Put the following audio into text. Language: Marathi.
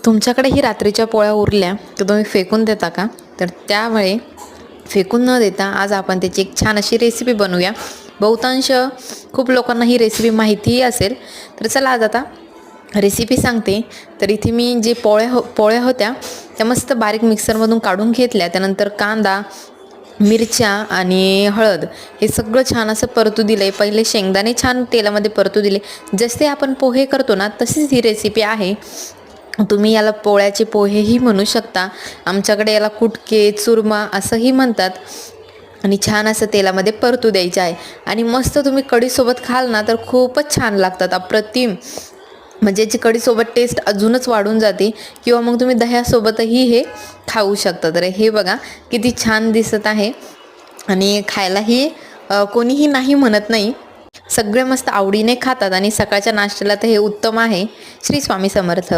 तुमच्याकडे ही रात्रीच्या पोळ्या उरल्या तर तुम्ही फेकून देता का? तर त्यामुळे फेकून न देता आज आपण त्याची एक छान अशी रेसिपी बनवूया. बहुतांश खूप लोकांना ही रेसिपी माहितीही असेल. तर चला आज आता रेसिपी सांगते. तर इथे मी जे पोळ्या होत्या त्या मस्त बारीक मिक्सरमधून काढून घेतल्या. त्यानंतर कांदा, मिरच्या आणि हळद हे सगळं छान असं परतू दिलं आहे. पहिले शेंगदाणे छान तेलामध्ये परतू दिले. जसे आपण पोहे करतो ना तशीच ही रेसिपी आहे. तुम्ही याला पोळ्याचे पोहेही म्हणू शकता. आमच्याकडे याला कुटके, चुरमा असंही म्हणतात. आणि छान असं तेलामध्ये परतू द्यायचं आहे. आणि मस्त तुम्ही कढीसोबत खाल ना तर खूपच छान लागतात, अप्रतिम. म्हणजे याची कढीसोबत टेस्ट अजूनच वाढून जाते. किंवा मग तुम्ही दह्यासोबतही हे खाऊ शकता. तर हे बघा किती छान दिसत आहे. आणि खायलाही कोणीही नाही म्हणत नाही. सगळे मस्त आवडीने खातात आणि सकाळच्या नाश्त्याला तर हे उत्तम आहे. श्री स्वामी समर्थ.